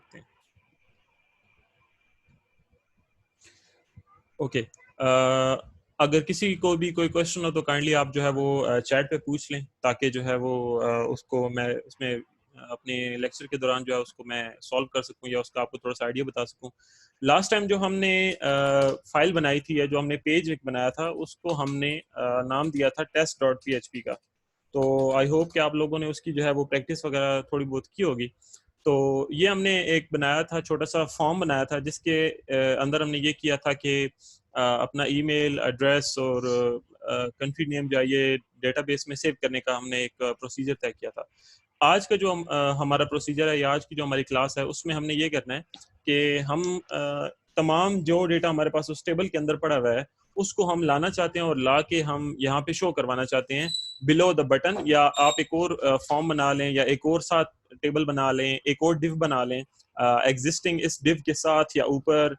करते हैं। ओके, अगर किसी को भी कोई क्वेश्चन हो तो काइंडली आप जो है वो चैट पे पूछ लें, ताकि जो है वो उसको मैं उसमें अपने लेक्चर के दौरान जो है उसको मैं सॉल्व कर सकूं या उसका आपको थोड़ा सा आइडिया बता सकूं। लास्ट टाइम जो हमने फाइल बनाई थी या जो हमने पेज एक बनाया था उसको हमने नाम दिया था test.php का। तो आई होप कि आप लोगों ने उसकी जो है वो प्रैक्टिस वगैरह थोड़ी बहुत की होगी। तो ये हमने एक बनाया था, छोटा सा फॉर्म बनाया था जिसके अंदर हमने ये किया था कि अपना ईमेल एड्रेस और कंट्री नेम जो है ये डेटाबेस में सेव करने का हमने एक प्रोसीजर तय किया था। आज का जो हमारा प्रोसीजर है या आज की जो हमारी क्लास है उसमें हमने ये करना है कि हम तमाम जो डेटा हमारे पास उस टेबल के अंदर पड़ा हुआ है उसको हम लाना चाहते हैं और ला के हम यहाँ पे शो करवाना चाहते हैं बिलो द बटन, या आप एक और फॉर्म बना लें या एक और साथ टेबल बना लें, एक और डिव बना लें एग्जिस्टिंग इस डिव के साथ या ऊपर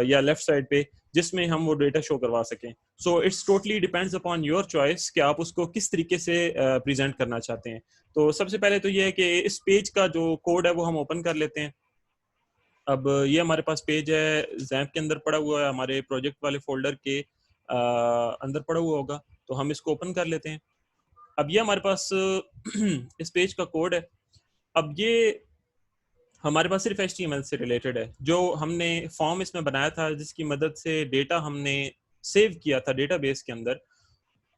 या लेफ्ट साइड पे, जिसमें हम वो डेटा शो करवा सकें। So it's totally depends upon your choice कि आप उसको किस तरीके से प्रेजेंट करना चाहते हैं। तो सबसे पहले तो ये है कि इस पेज का जो कोड है वो हम ओपन कर लेते हैं। अब ये हमारे पास पेज है, जैम्प के अंदर पड़ा हुआ है, हमारे प्रोजेक्ट वाले फोल्डर के अंदर पड़ा हुआ होगा, तो हम इसको ओपन कर लेते हैं। अब ये हमारे पास इस पेज का कोड है। अब ये हमारे पास सिर्फ HTML से रिलेटेड है। जो हमने फॉर्म इसमें बनाया था जिसकी मदद से डेटा हमने सेव किया था डेटाबेस के अंदर,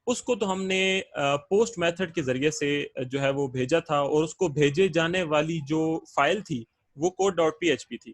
उसको तो हमने पोस्ट मेथड के जरिए से जो है वो भेजा था, और उसको भेजे जाने वाली जो फाइल थी वो code.php थी।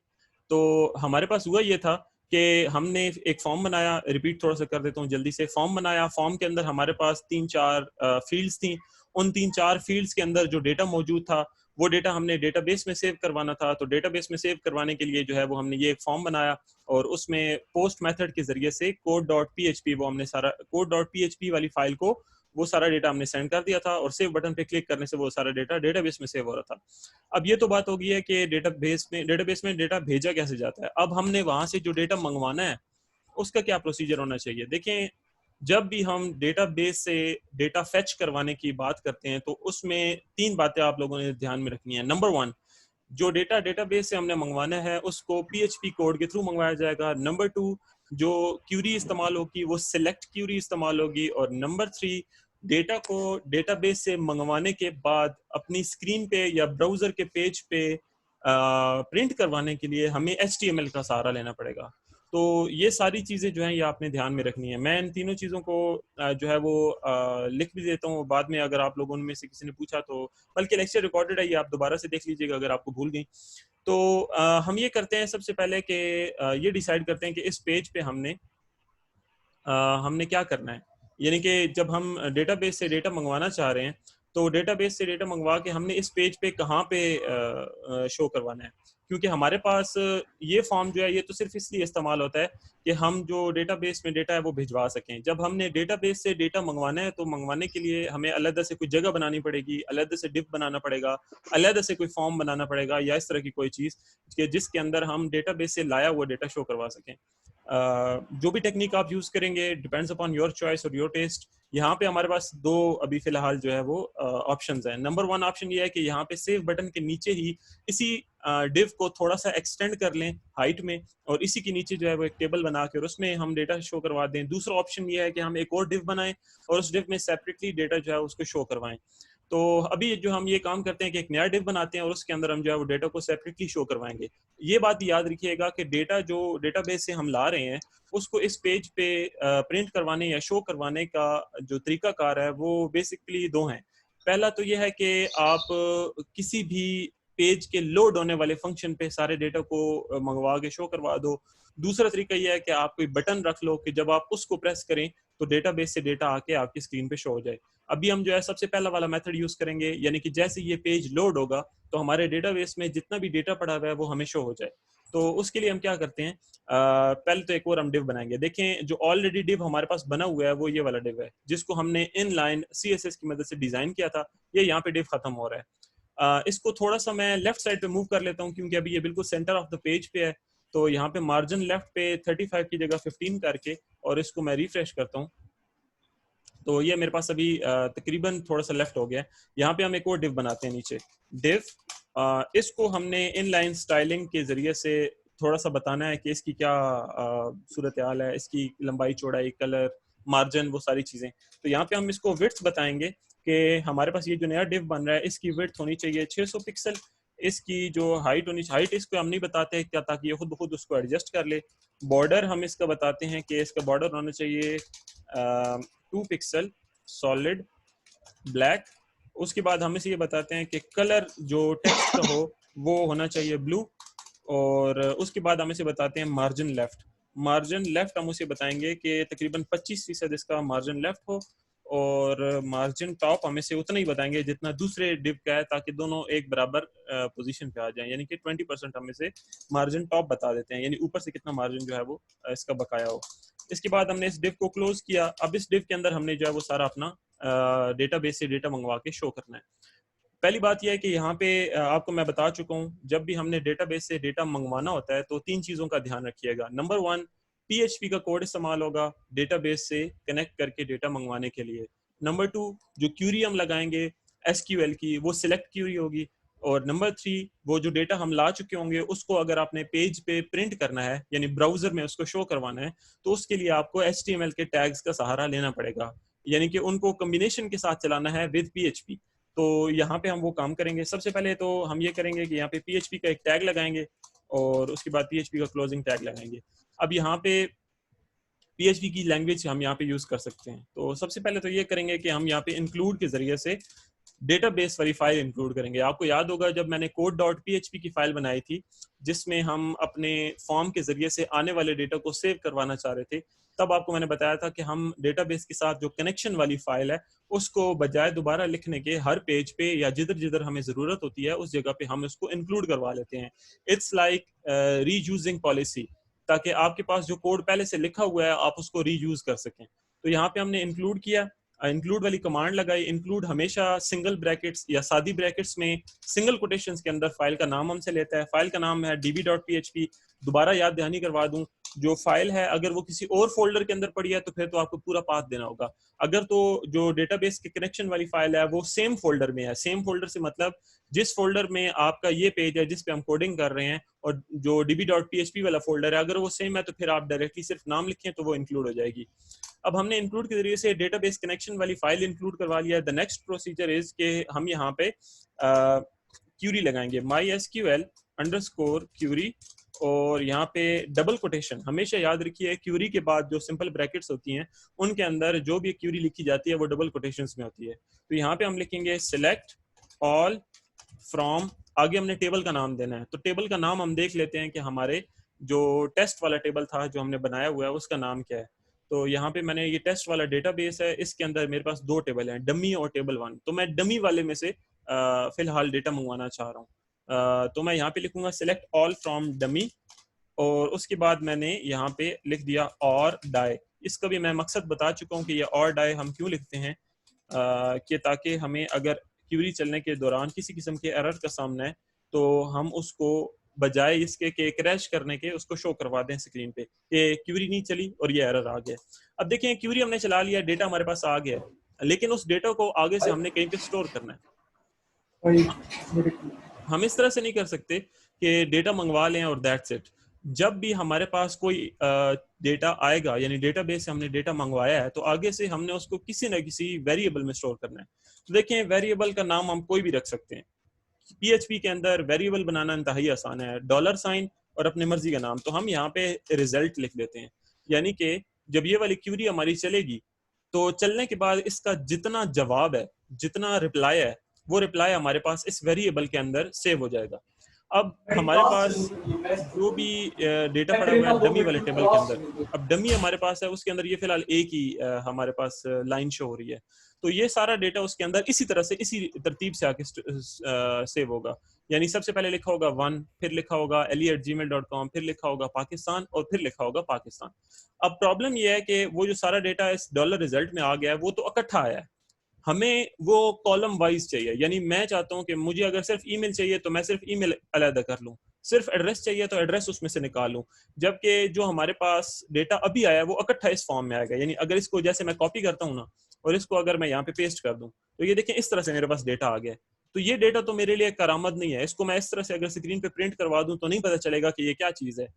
तो हमारे पास हुआ ये था कि हमने एक फॉर्म बनाया, रिपीट थोड़ा सा कर देता हूँ जल्दी से। फॉर्म बनाया, फॉर्म के अंदर हमारे पास 3-4 फील्ड्स थी। उन 3-4 फील्ड्स के अंदर जो डेटा मौजूद था वो डेटा हमने डेटाबेस में सेव करवाना था। तो डेटाबेस में सेव करवाने के लिए जो है वो हमने ये एक फॉर्म बनाया और उसमें पोस्ट मेथड के जरिए से code.php, वो हमने सारा code.php वाली फाइल को वो सारा डेटा हमने सेंड कर दिया था, और सेव बटन पे क्लिक करने से वो सारा डेटा डेटाबेस में सेव हो रहा था। अब ये तो बात हो गई है कि डेटाबेस में डेटा भेजा कैसे जाता है। अब हमने वहां से जो डेटा मंगवाना है उसका क्या प्रोसीजर होना चाहिए। देखें, जब भी हम डेटाबेस से डेटा फेच करवाने की बात करते हैं तो उसमें 3 बातें आप लोगों ने ध्यान में रखनी है। नंबर 1, जो डेटा डेटाबेस से हमने मंगवाना है उसको PHP कोड के थ्रू मंगवाया जाएगा। नंबर 2, जो क्यूरी इस्तेमाल होगी वो सिलेक्ट क्यूरी इस्तेमाल होगी। और नंबर 3, डेटा को डेटाबेस से मंगवाने के बाद अपनी स्क्रीन पे या ब्राउजर के पेज पे प्रिंट करवाने के लिए हमें HTML का सहारा लेना पड़ेगा। तो ये सारी चीज़ें जो हैं ये आपने ध्यान में रखनी है। मैं इन तीनों चीज़ों को जो है वो लिख भी देता हूँ, बाद में अगर आप लोगों में से किसी ने पूछा तो, बल्कि लेक्चर रिकॉर्डेड है, ये आप दोबारा से देख लीजिएगा अगर आपको भूल गई। तो हम ये करते हैं सबसे पहले कि ये डिसाइड करते हैं कि इस पेज पे हमने क्या करना है। यानी कि जब हम डेटाबेस से डेटा मंगवाना चाह रहे हैं तो डेटाबेस से डेटा मंगवा के हमने इस पेज पे कहाँ पे शो करवाना है। क्योंकि हमारे पास ये फॉर्म जो है ये तो सिर्फ इसलिए इस्तेमाल होता है कि हम जो डेटाबेस में डेटा है वो भिजवा सकें। जब हमने डेटाबेस से डेटा मंगवाना है तो मंगवाने के लिए हमें अलग से कोई जगह बनानी पड़ेगी, अलग से डिव बनाना पड़ेगा, अलग से कोई फॉर्म बनाना पड़ेगा या इस तरह की कोई चीज़ कि जिसके अंदर हम डेटाबेस से लाया हुआ डेटा शो करवा सकें। जो भी टेक्निक आप यूज करेंगे डिपेंड्स अपॉन योर चॉइस और योर टेस्ट। यहाँ पे हमारे पास 2 अभी फिलहाल जो है वो ऑप्शंस हैं। नंबर 1 ऑप्शन ये है कि यहाँ पे सेव बटन के नीचे ही इसी डिव को थोड़ा सा एक्सटेंड कर लें हाइट में, और इसी के नीचे जो है वो एक टेबल बना के और उसमें हम डेटा शो करवा दें। दूसरा ऑप्शन ये है कि हम एक और डिव बनाएं और उस डिव में सेपरेटली डेटा जो है उसको शो करवाएं। तो अभी जो हम ये काम करते हैं कि एक नया डिव बनाते हैं और उसके अंदर हम जो है वो डेटा को सेपरेटली शो करवाएंगे। ये बात याद रखिएगा कि डेटा जो डेटाबेस से हम ला रहे हैं उसको इस पेज पे प्रिंट करवाने या शो करवाने का जो तरीकाकार है वो बेसिकली 2 हैं। पहला तो ये है कि आप किसी भी पेज के लोड होने वाले फंक्शन पे सारे डेटा को मंगवा के शो करवा दो। दूसरा तरीका यह है कि आप कोई बटन रख लो कि जब आप उसको प्रेस करें तो डेटाबेस से डेटा आके आपकी स्क्रीन पे शो हो जाए। अभी हम जो है सबसे पहला वाला मेथड यूज करेंगे, यानी कि जैसे ये पेज लोड होगा तो हमारे डेटाबेस में जितना भी डेटा पड़ा हुआ है वो हमें शो हो जाए। तो उसके लिए हम क्या करते हैं, पहले तो एक और हम डिव बनाएंगे। देखें, जो ऑलरेडी डिव हमारे पास बना हुआ है वो ये वाला डिव है जिसको हमने इनलाइन CSS की मदद से डिजाइन किया था। ये यहाँ पे डिव खत्म हो रहा है। इसको थोड़ा सा मैं लेफ्ट साइड पे मूव कर लेता हूँ क्योंकि अभी ये बिल्कुल सेंटर ऑफ द पेज पे है। तो यहाँ पे मार्जिन लेफ्ट पे 35 की जगह 15 करके और इसको मैं रिफ्रेश करता हूँ तो ये मेरे पास अभी तकरीबन थोड़ा सा लेफ्ट हो गया है। यहाँ पे हम एक और डिव बनाते हैं नीचे, डिव इसको हमने इनलाइन स्टाइलिंग के ज़रिए से थोड़ा सा बताना है कि इसकी क्या सूरत हाल है, इसकी लंबाई, चौड़ाई, कलर, मार्जिन, वो सारी चीज़ें। तो यहाँ पे हम इसको विड्थ बताएंगे कि हमारे पास ये जो नया डिव बन रहा है इसकी विड्थ होनी चाहिए 600 पिक्सल, इसकी जो हाइट होनी चाहिए, हाइट इसको हम नहीं बताते हैं क्या, ताकि ये खुद ब खुद उसको एडजस्ट कर ले। बॉर्डर हम इसका बताते हैं कि इसका बॉर्डर होना चाहिए 2 पिक्सल सॉलिड ब्लैक। उसके बाद हम इसे ये बताते हैं कि कलर जो टेक्स्ट का हो वो होना चाहिए ब्लू। और उसके बाद हम इसे बताते हैं मार्जिन लेफ्ट। मार्जिन लेफ्ट हम उसे बताएंगे कि तकरीबन 25% इसका मार्जिन लेफ्ट हो, और मार्जिन टॉप हम इसे उतना ही बताएंगे जितना दूसरे डिव का है, ताकि दोनों एक बराबर पोजीशन पे आ जाएं। यानी कि 20% हम इसे मार्जिन टॉप बता देते हैं, यानी ऊपर से कितना मार्जिन जो है वो इसका बकाया हो। इसके बाद हमने इस डिव को क्लोज किया। अब इस डिव के अंदर हमने जो है वो सारा अपना डेटाबेस से डेटा मंगवा के शो करना है। पहली बात यह है कि यहाँ पे आपको मैं बता चुका हूँ, जब भी हमने डेटाबेस से डेटा मंगवाना होता है तो 3 चीज़ों का ध्यान रखिएगा। नंबर 1, PHP का कोड इस्तेमाल होगा डेटाबेस से कनेक्ट करके डेटा मंगवाने के लिए। नंबर 2, जो क्यूरी हम लगाएंगे SQL की, वो सिलेक्ट क्यूरी होगी। और नंबर 3, वो जो डेटा हम ला चुके होंगे उसको अगर आपने पेज पे प्रिंट करना है, यानी ब्राउजर में उसको शो करवाना है, तो उसके लिए आपको HTML के टैग्स का सहारा लेना पड़ेगा, यानी कि उनको कॉम्बिनेशन के साथ चलाना है विद PHP। तो यहाँ पे हम वो काम करेंगे। सबसे पहले तो हम ये करेंगे कि यहाँ पे PHP का एक टैग लगाएंगे, और उसके बाद PHP का क्लोजिंग टैग लगाएंगे। अब यहाँ पे PHP की लैंग्वेज हम यहाँ पे यूज कर सकते हैं। तो सबसे पहले तो ये करेंगे कि हम यहाँ पे इंक्लूड के जरिए से डेटाबेस वाली फाइल इंक्लूड करेंगे। आपको याद होगा जब मैंने code.php की फाइल बनाई थी, जिसमें हम अपने फॉर्म के जरिए से आने वाले डेटा को सेव करवाना चाह रहे थे, तब आपको मैंने बताया था कि हम डेटाबेस के साथ जो कनेक्शन वाली फाइल है उसको बजाय दोबारा लिखने के हर पेज पे या जिधर जिधर हमें जरूरत होती है उस जगह पे हम इसको इंक्लूड करवा लेते हैं। इट्स लाइक रीयूजिंग पॉलिसी, ताकि आपके पास जो कोड पहले से लिखा हुआ है आप उसको रीयूज कर सकें। तो यहाँ पे हमने इंक्लूड किया, इंक्लूड वाली कमांड लगाई। इंक्लूड हमेशा सिंगल ब्रैकेट्स या सादी ब्रैकेट्स में सिंगल कोटेशंस के अंदर फाइल का नाम हमसे लेता है। फाइल का नाम है db.php। दोबारा याद दहानी करवा दूं, जो फाइल है अगर वो किसी और फोल्डर के अंदर पड़ी है तो फिर तो आपको पूरा पाथ देना होगा। अगर तो जो डेटाबेस के कनेक्शन वाली फाइल है वो सेम फोल्डर में है, सेम फोल्डर से मतलब जिस फोल्डर में आपका ये पेज है जिस पे हम कोडिंग कर रहे हैं और जो db.php वाला फोल्डर है अगर वो सेम है, तो फिर आप डायरेक्टली सिर्फ नाम लिखें तो वो इंक्लूड हो जाएगी। अब हमने इंक्लूड के जरिए से डेटाबेस कनेक्शन वाली फाइल इंक्लूड करवा लिया है। द नेक्स्ट प्रोसीजर इज कि हम यहाँ पे क्यूरी लगाएंगे, mysql अंडरस्कोर क्यूरी, और यहाँ पे डबल कोटेशन। हमेशा याद रखिए क्यूरी के बाद जो सिंपल ब्रैकेट्स होती हैं उनके अंदर जो भी क्यूरी लिखी जाती है वो डबल कोटेशंस में होती है। तो यहाँ पे हम लिखेंगे सिलेक्ट ऑल फ्रॉम, आगे हमने टेबल का नाम देना है। तो टेबल का नाम हम देख लेते हैं कि हमारे जो टेस्ट वाला टेबल था जो हमने बनाया हुआ है उसका नाम क्या है। तो यहाँ पे मैंने ये टेस्ट वाला डेटाबेस है, इसके अंदर मेरे पास 2 टेबल हैं, डमी और टेबल 1। तो मैं डमी वाले में से फिलहाल डेटा मंगवाना चाह रहा हूँ। तो मैं यहाँ पे लिखूंगा सिलेक्ट ऑल फ्रॉम डमी, और उसके बाद मैंने यहाँ पे लिख दिया और डाई। इसका भी मैं मकसद बता चुका हूँ कि ये और डाई हम क्यों लिखते हैं, कि ताकि हमें अगर क्यूरी चलने के दौरान किसी किस्म के एरर का सामना है तो हम उसको बजाय इसके के क्रैश करने के उसको शो करवा दें स्क्रीन पे कि क्यूरी नहीं चली और ये एरर आ गया। अब देखें क्यूरी हमने चला लिया, डेटा हमारे पास आ गया, लेकिन उस डेटा को आगे से हमने कहीं पे स्टोर करना है। हम इस तरह से नहीं कर सकते कि डेटा मंगवा लें और दैट्स इट। जब भी हमारे पास कोई डेटा आएगा, यानी डेटाबेस से हमने डेटा मंगवाया है, तो आगे से हमने उसको किसी न किसी वेरिएबल में स्टोर करना है। तो देखें वेरिएबल का नाम हम कोई भी रख सकते हैं। PHP के अंदर वेरिएबल बनाना इंतहाई आसान है, $साइन और अपनी मर्जी का नाम। तो हम यहाँ पे रिजल्ट लिख देते हैं, यानी कि जब ये वाली क्यूरी हमारी चलेगी तो चलने के बाद इसका जितना जवाब है, जितना रिप्लाई है, वो रिप्लाई हमारे पास इस वेरिएबल के अंदर सेव हो जाएगा। अब हमारे पास जो भी डेटा पड़ा हुआ है डमी वाले टेबल के अंदर, अब डमी हमारे पास है उसके अंदर ये फिलहाल एक ही हमारे पास लाइन शो हो रही है। तो ये सारा डेटा उसके अंदर इसी तरह से इसी तरतीब से आके सेव होगा। यानी सबसे पहले लिखा होगा 1, फिर लिखा होगा ali@gmail.com, फिर लिखा होगा पाकिस्तान और फिर लिखा होगा पाकिस्तान। अब प्रॉब्लम ये है कि वो जो सारा डेटा इस डॉलर रिजल्ट में आ गया है वो तो इकट्ठा आया है, हमें वो कॉलम वाइज चाहिए। यानी मैं चाहता हूं कि मुझे अगर सिर्फ ईमेल चाहिए तो मैं सिर्फ ईमेल अलग कर लूं, सिर्फ एड्रेस चाहिए तो एड्रेस उसमें से निकाल लूं, जबकि जो हमारे पास डेटा अभी आया वो इकट्ठा इस फॉर्म में आएगा। यानी अगर इसको जैसे मैं कॉपी करता हूं ना और इसको अगर मैं यहाँ पे पेस्ट कर दूं तो ये देखें इस तरह से मेरे पास डेटा आ गया। तो ये डेटा तो मेरे लिए करामत नहीं है। इसको मैं इस तरह से अगर स्क्रीन पे प्रिंट करवा दूं तो नहीं पता चलेगा कि ये क्या चीज़ है।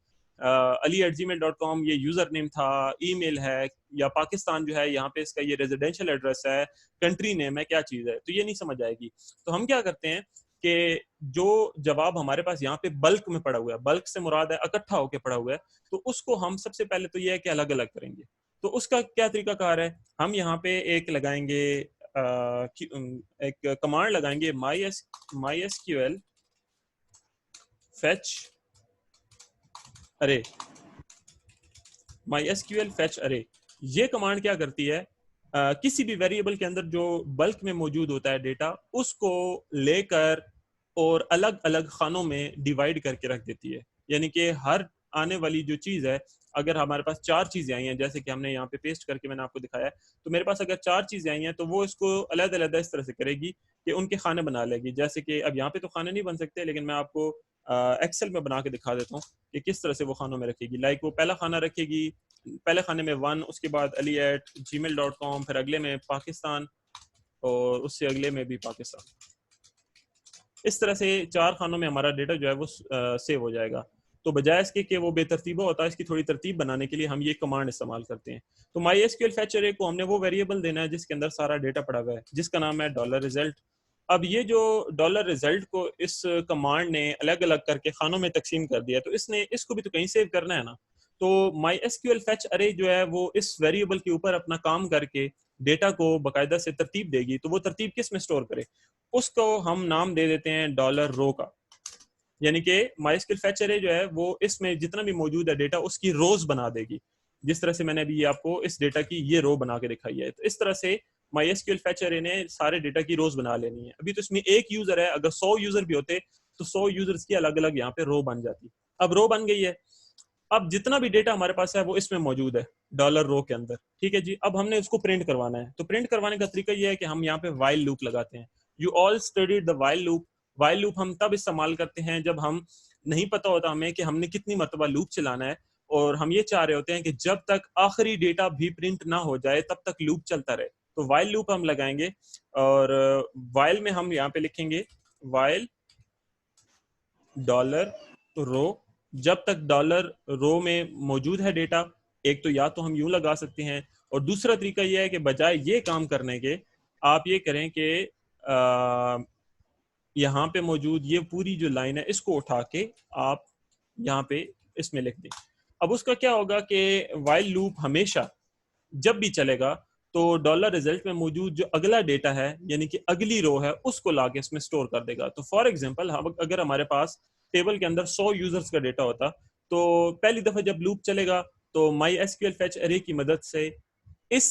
ali@gmail.com ये यूजर नेम था, ईमेल है, या पाकिस्तान जो है यहाँ पे इसका ये रेजिडेंशियल एड्रेस है, कंट्री नेम है, क्या चीज़ है, तो ये नहीं समझ आएगी। तो हम क्या करते हैं कि जो जवाब हमारे पास यहाँ पे बल्क में पड़ा हुआ है, बल्क से मुराद है इकट्ठा होकर पड़ा हुआ है, तो उसको हम सबसे पहले तो ये है कि अलग अलग करेंगे। तो उसका क्या तरीकाकार है, हम यहाँ पे एक लगाएंगे एक कमांड लगाएंगे mysql fetch array। mysql fetch array ये कमांड क्या करती है, किसी भी वेरिएबल के अंदर जो बल्क में मौजूद होता है डेटा, उसको लेकर और अलग अलग खानों में डिवाइड करके रख देती है। यानी कि हर आने वाली जो चीज़ है, अगर हमारे पास 4 चीज़ें आई हैं, जैसे कि हमने यहाँ पे पेस्ट करके मैंने आपको दिखाया है, तो मेरे पास अगर 4 चीज़ें आई हैं तो वो इसको अलग अलग इस तरह से करेगी कि उनके खाने बना लेगी। जैसे कि अब यहाँ पे तो खाने नहीं बन सकते, लेकिन मैं आपको एक्सेल में बना के दिखा देता हूँ कि किस तरह से वो खानों में रखेगी। लाइक वो पहला खाना रखेगी, पहले खाने में 1, उसके बाद ali@gmail.com, फिर अगले में पाकिस्तान, और उससे अगले में भी पाकिस्तान। इस तरह से 4 खानों में हमारा डेटा जो है वो सेव हो जाएगा। तो बजाय इसके कि वो बेतरतीबा होता है, इसकी थोड़ी तरतीब बनाने के लिए हम ये कमांड इस्तेमाल करते हैं। तो mysql fetch array को हमने वो वेरिएबल देना है जिसके अंदर सारा डेटा पड़ा हुआ है, जिसका नाम है $result। अब ये जो $result को इस कमांड ने अलग अलग करके खानों में तकसीम कर दिया, तो इसने इसको भी तो कहीं सेव करना है ना। तो mysql fetch array जो है वो इस वेरिएबल के ऊपर अपना काम करके डेटा को बाकायदा से तरतीब देगी। तो वो तरतीब किस में स्टोर करे, उसको हम नाम दे देते हैं $रो का। यानी कि mysql fetch array जो है वो इसमें जितना भी मौजूद है डेटा, उसकी रोज बना देगी। जिस तरह से मैंने अभी आपको इस डेटा की ये रो बना के दिखाई है, तो इस तरह से mysql fetch array ने सारे डेटा की रोज बना लेनी है। अभी तो इसमें एक यूजर है, अगर 100 यूजर भी होते तो 100 यूजर्स की अलग अलग यहाँ पे रो बन जाती। अब रो बन गई है, अब जितना भी डेटा हमारे पास है वो इसमें मौजूद है $रो के अंदर। ठीक है जी, अब हमने उसको प्रिंट करवाना है। तो प्रिंट करवाने का तरीका ये है कि हम यहाँ पे वाइल लूप लगाते हैं। You all studied the while loop. While loop हम तब इस्तेमाल करते हैं जब हम नहीं पता होता हमें कि हमने कितनी मरतबा लूप चलाना है, और हम ये चाह रहे होते हैं कि जब तक आखिरी डेटा भी प्रिंट ना हो जाए तब तक लूप चलता रहे। तो वाइल लूप हम लगाएंगे, और वाइल में हम यहाँ पे लिखेंगे वाइल $रो। जब तक $रो में मौजूद है डेटा, एक तो या तो हम यूं लगा सकते हैं, और दूसरा तरीका यह है कि बजाय ये काम करने के आप ये करें कि यहाँ पे मौजूद ये पूरी जो लाइन है इसको उठा के आप यहाँ पे इसमें लिख दें। अब उसका क्या होगा कि वाइल लूप हमेशा जब भी चलेगा तो $result में मौजूद जो अगला डेटा है, यानी कि अगली रो है, उसको लाके इसमें स्टोर कर देगा। तो फॉर एग्जांपल अगर हमारे पास टेबल के अंदर 100 यूजर्स का डेटा होता, तो पहली दफा जब लूप चलेगा तो mysql fetch array की मदद से इस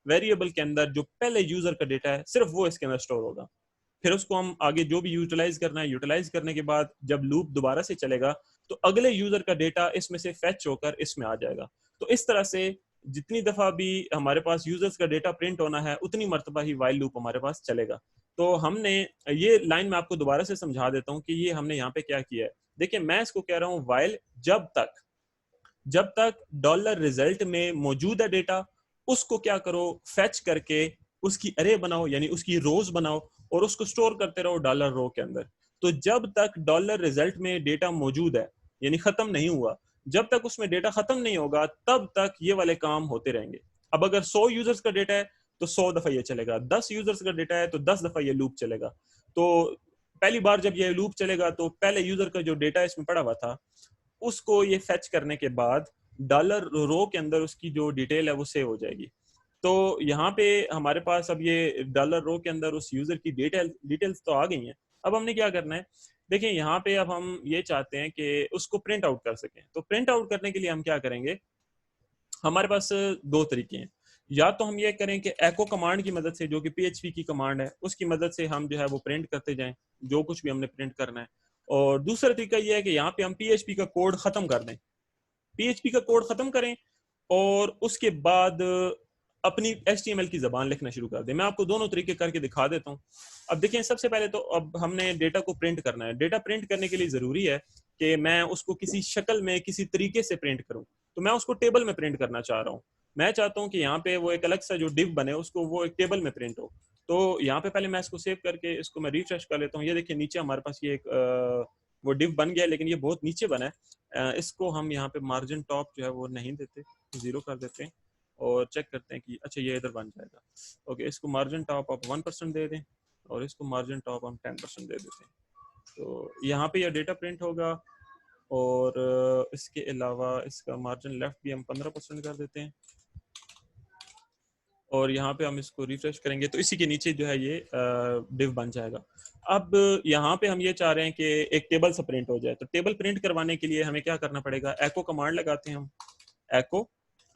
वेरिएबल के अंदर जो पहले यूजर का डेटा है सिर्फ वो इसके अंदर स्टोर होगा। फिर उसको हम आगे जो भी यूटिलाइज करना है, यूटिलाइज करने के बाद जब लूप दोबारा से चलेगा तो अगले यूजर का डेटा इसमें से फेच होकर इसमें आ जाएगा। तो इस तरह से जितनी दफा भी हमारे पास यूजर्स का डेटा प्रिंट होना है उतनी मरतबा ही वाइल लूप हमारे पास चलेगा। तो हमने ये लाइन में आपको दोबारा से समझा देता हूँ कि ये हमने यहाँ पे क्या किया है। देखिए मैं इसको कह रहा हूँ वाइल जब तक $result में मौजूद है डेटा, उसको क्या करो, फेच करके उसकी अरे बनाओ, यानी उसकी रोज बनाओ, और उसको स्टोर करते रहो $रो के अंदर। तो जब तक $result में डेटा मौजूद है, यानी खत्म नहीं हुआ, जब तक उसमें डेटा खत्म नहीं होगा तब तक ये वाले काम होते रहेंगे। अब अगर 100 यूजर्स का डेटा है तो 100 दफा ये चलेगा, 10 यूजर्स का डेटा है तो 10 दफा ये लूप चलेगा। तो पहली बार जब ये लूप चलेगा तो पहले यूजर का जो डेटा इसमें पड़ा हुआ था उसको ये फेच करने के बाद $रो के अंदर उसकी जो डिटेल है वो सेव हो जाएगी। तो यहाँ पे हमारे पास अब ये $रो के अंदर उस यूजर की डिटेल्स तो आ गई हैं। अब हमने क्या करना है, देखिए यहाँ पे अब हम ये चाहते हैं कि उसको प्रिंट आउट कर सकें। तो प्रिंट आउट करने के लिए हम क्या करेंगे, हमारे पास दो तरीके हैं। या तो हम ये करें कि एको कमांड की मदद से, जो कि PHP की कमांड है, उसकी मदद से हम जो है वो प्रिंट करते जाएं जो कुछ भी हमने प्रिंट करना है। और दूसरा तरीका ये है कि यहाँ पे हम PHP का कोड खत्म कर दें, PHP का कोड खत्म करें और उसके बाद अपनी HTML की जबान लिखना शुरू कर दें। मैं आपको दोनों तरीके करके दिखा देता हूँ। अब देखिए सबसे पहले तो अब हमने डेटा को प्रिंट करना है। डेटा प्रिंट करने के लिए जरूरी है कि मैं उसको किसी शक्ल में किसी तरीके से प्रिंट करूं। तो मैं उसको टेबल में प्रिंट करना चाह रहा हूं। मैं चाहता हूं कि यहाँ पे वो एक अलग सा जो डिव बने उसको वो एक टेबल में प्रिंट हो। तो यहाँ पे पहले मैं इसको सेव करके इसको मैं रिफ्रेश कर लेता हूँ। ये देखिए नीचे हमारे पास ये एक वो डिव बन गया है, लेकिन ये बहुत नीचे बना है। इसको हम यहाँ पे मार्जिन टॉप जो है वो नहीं देते, 0 कर देते हैं और चेक करते हैं कि अच्छा ये इधर बन जाएगा। ओके, इसको मार्जिन टॉप आप 1% दे दें और इसको मार्जिन टॉप हम 10% दे देते हैं। तो यहाँ पे यह डेटा प्रिंट होगा और इसके अलावा इसका मार्जिन लेफ्ट भी हम 15% कर देते हैं और यहाँ पे हम इसको रिफ्रेश करेंगे तो इसी के नीचे जो है ये डिव बन जाएगा। अब यहाँ पे हम ये चाह रहे हैं कि एक टेबल सा प्रिंट हो जाए, तो टेबल प्रिंट करवाने के लिए हमें क्या करना पड़ेगा, एको कमांड लगाते हैं हम, एको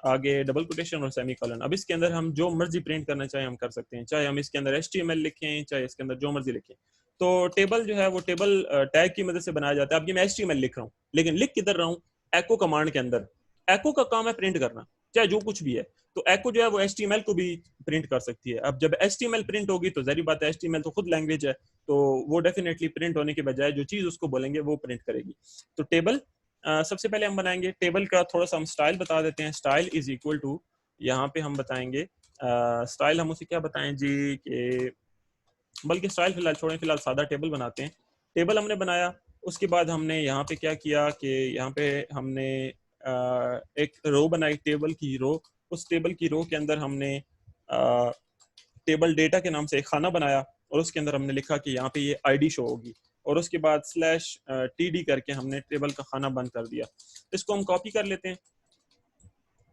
आगे डबल कोटेशन और सेमीकोलन। अब इसके अंदर हम जो मर्जी प्रिंट करना चाहे हम कर सकते हैं, चाहे हम इसके अंदर HTML लिखें, चाहे इसके अंदर जो मर्जी लिखें। तो टेबल जो है वो टेबल टैग की मदद से बनाया जाता है। अब ये मैं HTML लिख रहा हूँ, लेकिन लिख किधर रहा हूँ, एको कमांड के अंदर। एको का काम है प्रिंट करना, चाहे जो कुछ भी है। तो एको जो है वो HTML को भी प्रिंट कर सकती है। अब जब HTML प्रिंट होगी तो जहरी बात है, HTML तो खुद लैंग्वेज है, तो वो डेफिनेटली प्रिंट होने के बजाय जो चीज उसको बोलेंगे वो प्रिंट करेगी। तो टेबल सबसे पहले हम बनाएंगे टेबल का थोड़ा सा हम स्टाइल बता देते हैं। स्टाइल इज इक्वल टू, यहाँ पे हम बताएंगे स्टाइल, हम उसे क्या बताएं जी कि, बल्कि स्टाइल फिलहाल छोड़ें, फिलहाल सादा टेबल बनाते हैं। टेबल हमने बनाया, उसके बाद हमने यहाँ पे क्या किया कि यहाँ पे हमने एक रो बनाई, टेबल की रो। उस टेबल की रो के अंदर हमने टेबल डेटा के नाम से एक खाना बनाया और उसके अंदर हमने लिखा कि यहाँ पे ये आईडी शो होगी और उसके बाद /td करके हमने टेबल का खाना बंद कर दिया। इसको हम कॉपी कर लेते हैं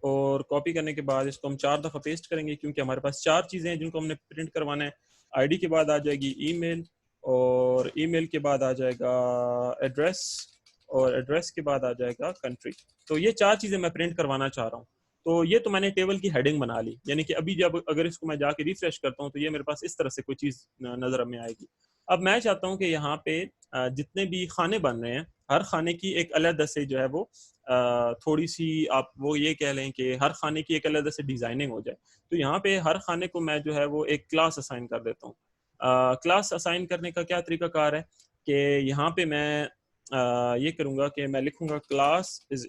और कॉपी करने के बाद इसको हम 4 दफ़ा पेस्ट करेंगे क्योंकि हमारे पास 4 चीज़ें हैं जिनको हमने प्रिंट करवाना है। आईडी के बाद आ जाएगी ईमेल और ईमेल के बाद आ जाएगा एड्रेस और एड्रेस के बाद आ जाएगा कंट्री। तो ये 4 चीज़ें मैं प्रिंट करवाना चाह रहा हूँ। तो ये तो मैंने टेबल की हेडिंग बना ली, यानी कि अभी जब अगर इसको मैं जाके रिफ्रेश करता हूँ तो ये मेरे पास इस तरह से कोई चीज़ नज़र में आएगी। अब मैं चाहता हूँ कि यहाँ पे जितने भी खाने बन रहे हैं, हर खाने की एक अलग से जो है वो थोड़ी सी आप वो ये कह लें कि हर खाने की एक अलग से डिजाइनिंग हो जाए। तो यहाँ पे हर खाने को मैं जो है वो एक क्लास असाइन कर देता हूँ। क्लास असाइन करने का क्या तरीकाकार है कि यहाँ पे मैं ये करूँगा कि मैं लिखूँगा क्लास इज